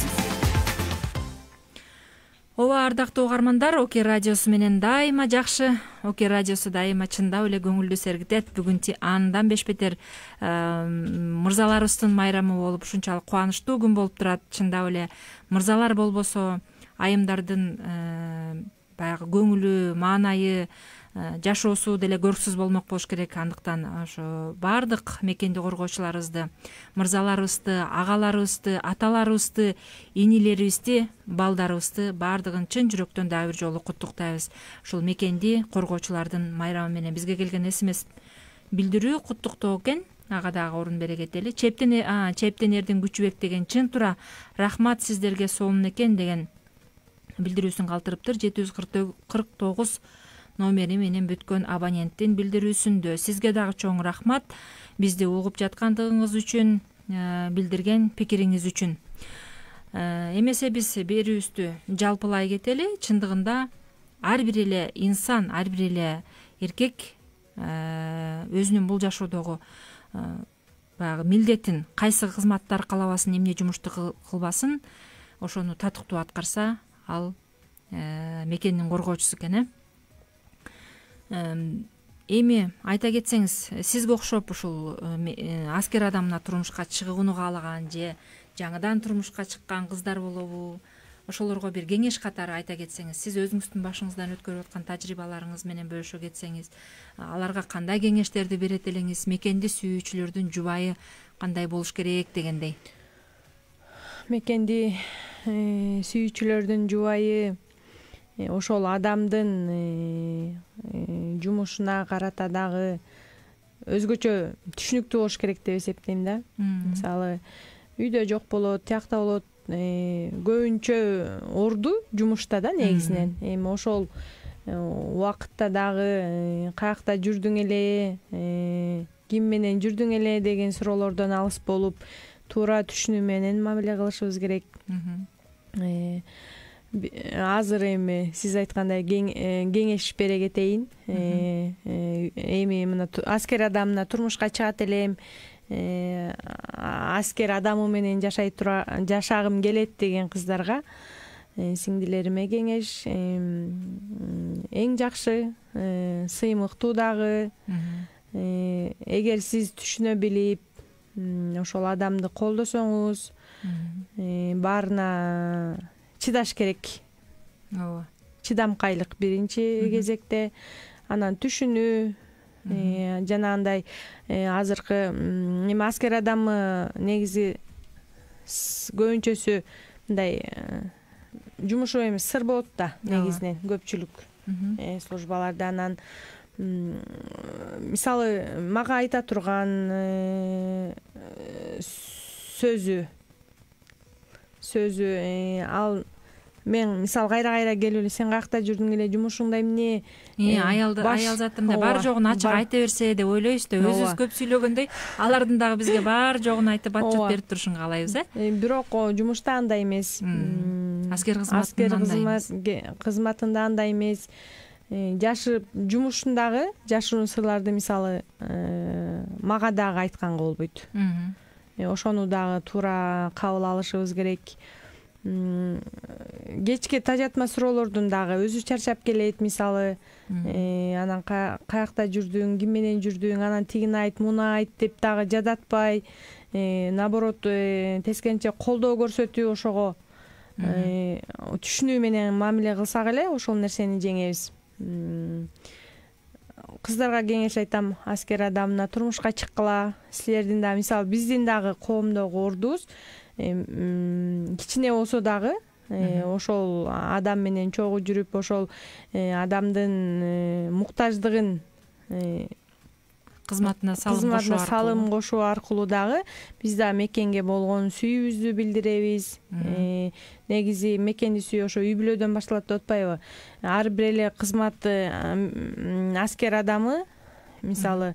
Ооба, ардактуу угармандар, Окей радиосу менен дайыма жакшы, Окей радиосу дайыма чындап эле көңүлдү сергитет. Бүгүн андан бешбетер мырзаларыбыздын майрамы болуп, ушунчалык кубанычтуу күн болуп турат. Чындап эле мырзалар болбосо айымдардын баягы көңүлү, маанайы, жашоосу деле көрксүз болмок болуш керек. Андыктан ошо баардык мекенди коргоочуларыбызды, мырзаларыбызды, агаларыбызды, аталарыбызды, инилерибизди, балдарыбызды баардыгын чын жүрөктөн дагы бир жолу куттуктайбыз. Ушул мекенди коргоочулардын майрамы менен бизге келген смс билдирүү куттуктоо экен. Ага дагы орун бере кетели. Чептен эрдин күчү бек деген чын тура рахмат сиздерге сонун экен деген билдирүүсүн калтырыптыр. 749 номери менен бүткөн абоненттин билдирүүсүндө. Сизге дагы чоң рахмат бизди угуп жаткандыгыңыз үчүн, билдирген пикириңиз үчүн. Эмесе биз берүүбүздү жалпылай кетели. Чындыгында ар бир эле инсан, ар бир эле эркек өзүнүн бул жашоодогу баягы милдетин, кайсы кызматты аркалабасын, эмне жумушту кылбасын, ошону татыктуу аткарса, ал мекендин коргоочусу экен. Эми айта кетсеңиз, сизге окшоп ушул аскер адамына турмушка чыгууну каалаган же жаңыдан турмушка чыккан кыздар болобу, ошолорго бир кеңеш катары айта кетсеңиз, сиз өзүңүздүн башыңыздан өткөрүп аткан тажрыйбаларыңыз менен бөлүшө кетсеңиз, аларга кандай кеңештерди берет элеңиз? Мекенди сүйүүчүлөрдүн жубайы кандай болуш керек дегендей? Мекенди сүйүүчүлөрдүн жубайы ошол адамдын жумушуна карата дагы өзгөчө түшүнүктүү болуш керек деп эсептейм да. Мисалы, үйдө жок болот, тиякта болот, көбүнчө орду жумушта да негизинен. Эми ошол убакытта дагы каякта жүрдүң эле, ким менен жүрдүң эле деген суроолордон алыс болуп, туура түшүнүү менен мамиле кылышыбыз керек. Азыр эми сиз айткандай кеңеш бере кетейин. Эми мына аскер адамына турмушка чыгат элем, аскер адамы менен жашагым келет деген кыздарга, сиңдилериме кеңеш, эң жакшы сыймыктуу дагы, эгер сиз түшүнө билип ошол адамды колдосоңуз, баарына чыдаш керек. Ооба. Чыдамкайлык биринчи кезекте, анан түшүнүү, жанагындай азыркы эми аскер адамы негизи көбүнчөсү мындай жумушу эми сыр болот да негизинен көпчүлүк службаларда. Анан мисалы мага айта турган сөзү ал мен мисалы кайра келип эле сен каякта жүрдүң эле, жумушуңда эмне, аял затында бар жогун ачык айта берсе деп ойлойбуз да. Өзүбүз көп сүйлөгөндөй, алардын дагы бизге бар жогун айтып отчет берип турушун каалайбыз. Бирок жумушта андай эмес, аскер кызматында андай эмес. Жумушундагы жашыруун сырларды мисалы мага дагы айтканга болбойт. Ошону дагы туура кабыл алышыбыз керек. Кечке тажатма суроолордун дагы өзү чарчап келет, мисалы анан каякта жүрдүң, ким менен жүрдүң, анан тигини айт, муну айт деп дагы жадатпай, наоборот тескерисинче колдоо көрсөтүп ошого түшүнүү менен мамиле кылсак эле ошол нерсени жеңебиз. Кыздарга кеңеш айтам, аскер адамына турмушка чыккыла. Силердин дагы мисалы биздин дагы коомдогу ордубуз кичине болсо дагы ошол адам менен чогуу жүрүп, ошол адамдын муктаждыгын кызматына салым кошуу аркылуу дагы биз дагы мекенге болгон сүйүүбүздү билдиребиз. Негизи мекенди сүйүү ошо үй бүлөдөн башталат деп атпайбы? Ар бир эле кызмат аскер адамы мисалы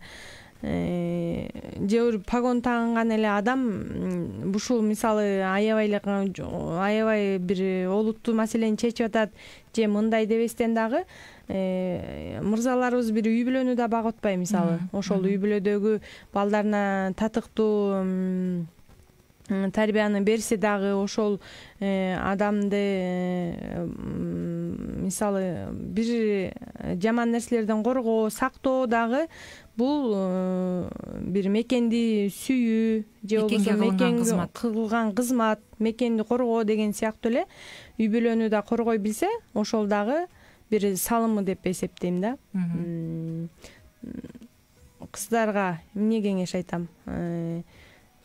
же бир погон тагынган эле адам ушул мисалы аябай бир олуттуу маселени чечип атат же мындай дебестен дагы мырзаларыбыз бир үй бүлөнү да багып атпайбы мисалы ошол үй бүлөдөгү балдарына татыктуу тарбияны берсе дагы ошол адамды мисалы бир жаман нерселерден коргоо сактоо дагы бул бир мекенди сүйүү же болбосо мекенге кылган кызмат, мекенди коргоо деген сыяктуу эле үй бүлөнү да коргой билсе ошол дагы бир салымы деп эсептейм да. Кыздарга эмне кеңеш айтам?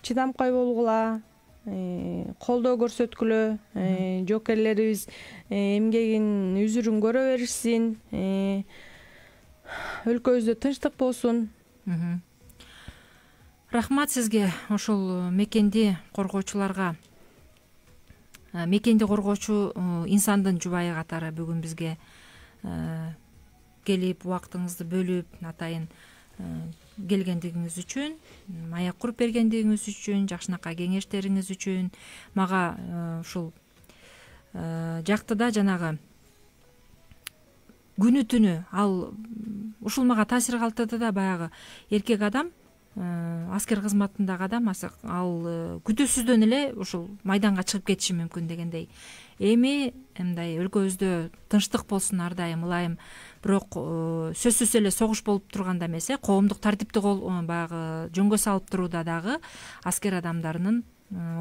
Чыдамкай болгула, колдоо көрсөткүлө, жоокерлерибиз эмгегин үзүрүн көрө беришсин, өлкөбүздө тынчтык болсун. Рахмат сизге. Ошол мекенди коргоочуларга, мекенди коргоочу инсандын жубайы катары бүгүн бизге келип убактыңызды бөлүп атайын келгендигиңиз үчүн, аяк куруп бергендигиңиз үчүн, жакшынакай кеңештериңиз үчүн, мага ушул жактыда жанагы күнү түнү ал ушул мага таасир калтырды да, баягы эркек адам, аскер кызматындагы адам ал күтүүсүздөн эле ушул майданга чыгып кетиши мүмкүн дегендей. Эми мындай өлкөбүздө тынчтык болсун ар дайым ылайым, бирок сөзсүз эле согуш болуп турганда эмес, коомдук тартипти баягы жөнгө салып турууда дагы аскер адамдарынын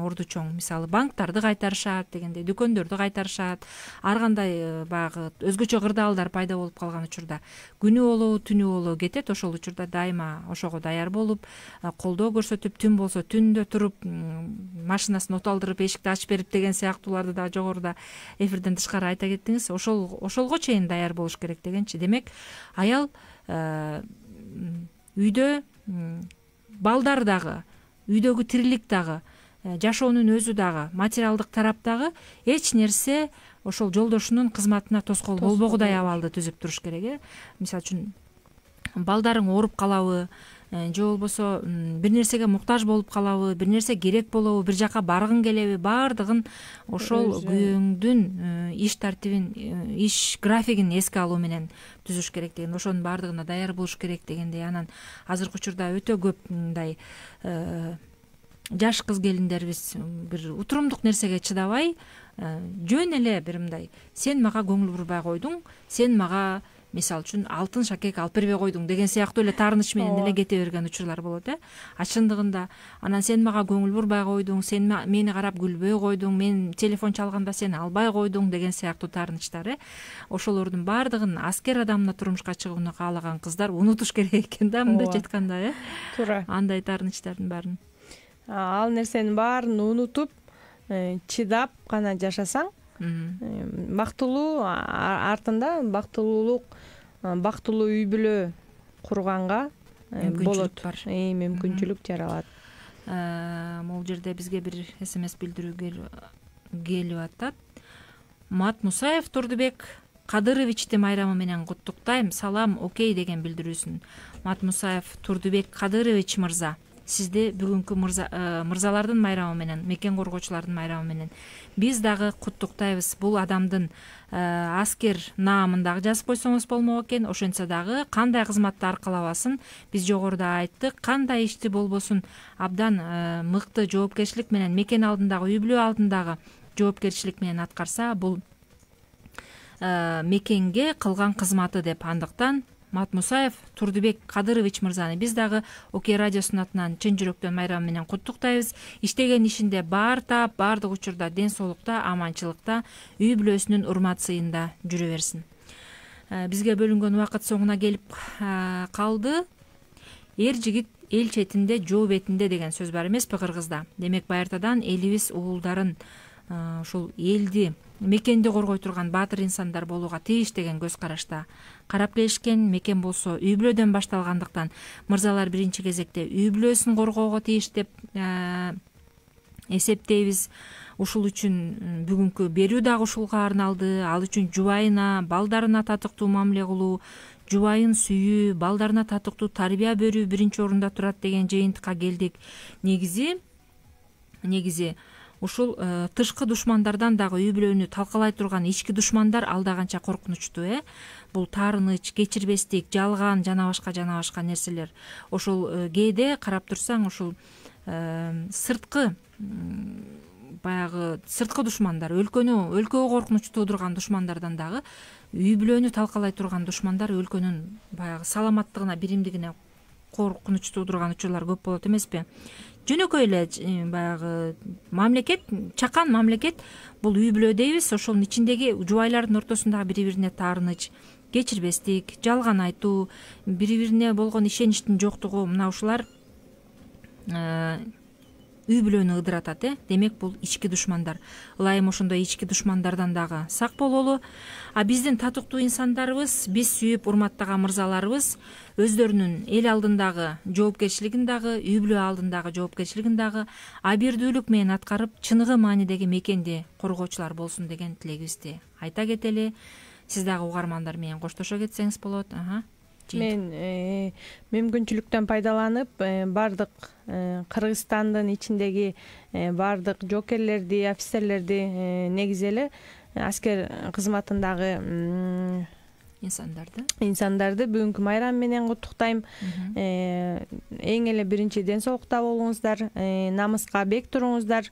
орду чоң. Мисалы банктарды кайтарышат дегендей, дүкөндөрдү кайтарышат, ар кандай баягы өзгөчө кырдаалдар пайда болуп калган учурда күнү болобу түнү болобу кетет. Ошол учурда дайыма ошого даяр болуп, колдоо көрсөтүп, түн болсо түндө туруп, машинасын оталдырып, эшикти ачып берип деген сыяктууларды да жогоруда эфирден тышкары айта кеттиңиз. Ошолго чейин даяр болуш керек дегенчи. Демек, аял үйдө балдар дагы, үйдөгү тирилик дагы, жашоонун өзү дагы, материалдык тарап дагы эч нерсе ошол жолдошунун кызматына тоскоол болбогудай абалды түзүп туруш керек. Мисалы үчүн балдарың ооруп калабы, же болбосо бир нерсеге муктаж болуп калабы, бир нерсе керек болобу, бир жака баргың келеби, баардыгын ошол күйөөңдүн иш тартибин, иш графигин эске алуу менен түзүш керек деген, ошонун баардыгына даяр болуш керек дегендей. Анан азыркы учурда өтө көп мындай жаш кыз келиндерибиз бир утурумдук нерсеге чыдабай, жөн эле бир мындай сен мага көңүл бурбай койдуң, сен мага мисалы үчүн алтын шакек алып бербей койдуң деген сыяктуу эле таарыныч менен эле кете берген учурлар болот. Чындыгында анан сен мага көңүл бурбай койдуң, сен мени карап күлбөй койдуң, мен телефон чалганда сен албай койдуң деген сыяктуу таарынычтар. Ошолордун баардыгын аскер адамына турмушка чыгууну каалаган кыздар унутуш керек экен да, мындайча айтканда. Туура. Андай таарынычтардын баарын. Ал нерсенин баарын унутуп, чыдап гана жашасаң, бактылуу артында бактылуу үй бүлө курганга болот, мүмкүнчүлүк жаралат. Могул жерде бизге бир СМС билдирүү келип атат. Мат Мусаев Турдубек Кадыровичти майрамы менен куттуктайм. Салам, окей деген билдирүүсүн. Мат Мусаев Турдубек Кадырович мырза, сизди бүгүнкү мырзалардын майрамы менен, мекен коргоочулардын майрамы менен биз дагы куттуктайбыз. Бул адамдын аскер наамын дагы жазып койсоңуз болмок экен. Ошентсе дагы кандай кызматты аркалабасын, биз жогоруда айттык, кандай ишти болбосун абдан мыкты жоопкерчилик менен, мекен алдындагы, үй бүлө алдындагы жоопкерчилик менен аткарса, бул мекенге кылган кызматы деп. Андыктан Мат Мусаев Турдубек Кадырович мырзаны биз дагы Окей радиосунун атынан чын жүрөктөн майрамы менен куттуктайбыз. Иштеген ишинде баар таап, баардык учурда ден соолукта, аманчылыкта, үй бүлөсүнүн урмат сыйында жүрө берсин. Бизге бөлүнгөн убакыт соңуна келип калды. Эр жигит эл четинде, жоо бетинде деген сөз бар эмеспи кыргызда. Демек байыртадан элибиз уулдарын ушул элди, мекенди коргой турган баатыр инсандар болууга тийиш деген көз карашта карап келишкен. Мекен болсо үй бүлөдөн башталгандыктан мырзалар биринчи кезекте үй бүлөсүн коргоого тийиш деп эсептейбиз. Ушул үчүн бүгүнкү берүү дагы ушулга арналды. Ал үчүн жубайына, балдарына татыктуу мамиле кылуу, жубайын сүйүү, балдарына татыктуу тарбия берүү биринчи орунда турат деген жыйынтыкка келдик. Негизи ушул тышкы душмандардан дагы үй бүлөнү талкалай турган ички душмандар алда канча коркунучтуу. Бул таарыныч, кечирбестик, жалган жана башка нерселер. Ошол кээде карап турсаң, ушул сырткы баягы сырткы душмандар, өлкөгө коркунуч туудурган душмандардан дагы үй бүлөнү талкалай турган душмандар өлкөнүн баягы саламаттыгына, биримдигине коркунуч туудурган учурлар көп болот эмеспи? Жөнөкөй эле баягы мамлекет, чакан мамлекет бул үй бүлө дейбиз, ошонун ичиндеги жубайлардын ортосундагы бири-бирине таарыныч, кечирбестик, жалган айтуу, бири-бирине болгон ишеничтин жоктугу, мына ушулар үй бүлөнү ыдыратат. Демек бул ички душмандар. Ылайым ошондой ички душмандардан дагы сак бололу. А биздин татыктуу инсандарыбыз, биз сүйүп урматтаган мырзаларыбыз өздөрүнүн эл алдындагы жоопкерчилигин дагы, үй бүлө алдындагы жоопкерчилигин дагы абийирдүүлүк менен аткарып, чыныгы маанидеги мекенди коргоочулар болсун деген тилегибизди айта кетели. Сиз дагы угармандар менен коштошо кетсеңиз болот. Мен мүмкүнчүлүктөн пайдаланып, бардык Кыргызстандын ичиндеги бардык жоокерлерди, офицерлерди, негизи эле аскер кызматындагы инсандарды бүгүнкү майрам менен куттуктайм. Эң эле биринчи ден соолукта болуңуздар, намыска бек туруңуздар,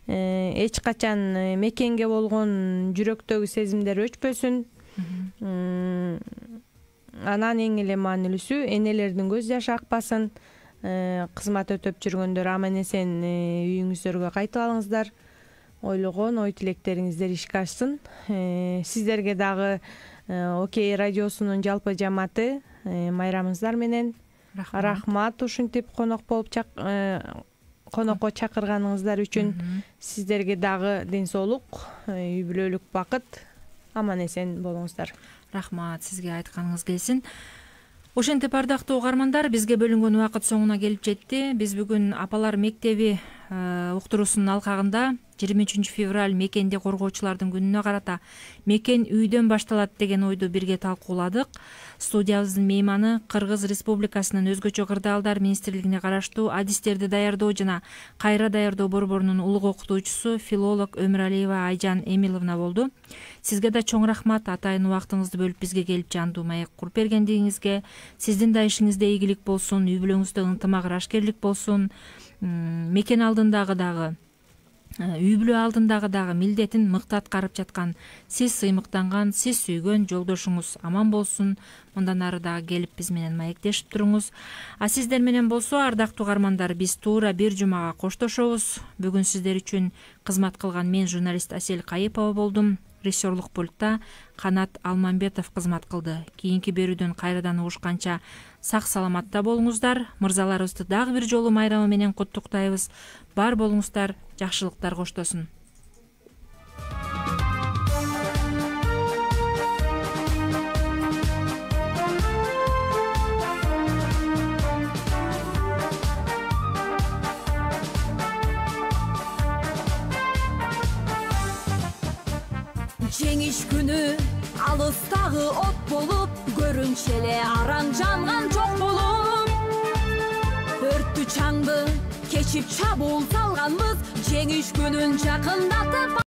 эч качан мекенге болгон жүрөктөгү сезимдер өчпөсүн. Анан эң эле маанилүүсү, энелердин көз жашы акпасын. Кызмат өтөп жүргөндөр аман эсен үйүңүздөргө кайтып алыңыздар. Ойлогон ой тилектериңиздер ишке ашсын. Сиздерге дагы Окей радиосунун жалпы жамааты майрамыңыздар менен рахмат. Ушинтип конокко чакырганыңыздар үчүн. Сиздерге дагы ден соолук, үй бүлөлүк бакыт, аман эсен болуңуздар. Рахмат, сизге айтканыңыз келсин. Ошентип ардактуу угармандар, бизге бөлүнгөн убакыт соңуна келип жетти. Биз бүгүн апалар мектеби уктуруусунун алкагында 23 февраль мекенди коргоочулардын күнүнө карата мекен үйдөн башталат деген ойду бирге талкууладык. Студиябыздын мейманы Кыргыз Республикасынын өзгөчө кырдаалдар министрлигине караштуу адистерди даярдоо жана кайра даярдоо борборунун улук окутуучусу филолог Өмүралиева Айжан Эмиловна болду. Сизге да чоң рахмат, атайын убактыңызды бөлүп бизге келип жандуу маек куруп бергендигиңизге. Сиздин да ишиңизде ийгилик болсун, үй бүлөңүздө ынтымак, ырашкерлик болсун. Мекен алдындагы дагы, үй бүлө алдындагы дагы милдетин мыкты аткарып жаткан, сиз сыймыктанган, сиз сүйгөн жолдошуңуз аман болсун. Мындан ары дагы келип биз менен маектешип туруңуз. А сиздер менен болсо, ардактуу угармандар, биз туура бир жумага коштошобуз. Бүгүн сиздер үчүн кызмат кылган мен журналист Асель Кайыпова болдум. Режиссерлук пультта Канат Алмамбетов кызмат кылды. Кийинки берүүдөн кайрадан угушканча сак саламатта болуңуздар. Мырзаларыбызды дагы бир жолу майрамы менен куттуктайбыз. Бар болуңуздар, жакшылыктар коштосун. Жеңиш күнү алыстагы от болуп, көрүнчү эле араң жанган жок болуп. Өрттү чаңды кечип чабуул салганбыз, жеңиш күнүн жакындатып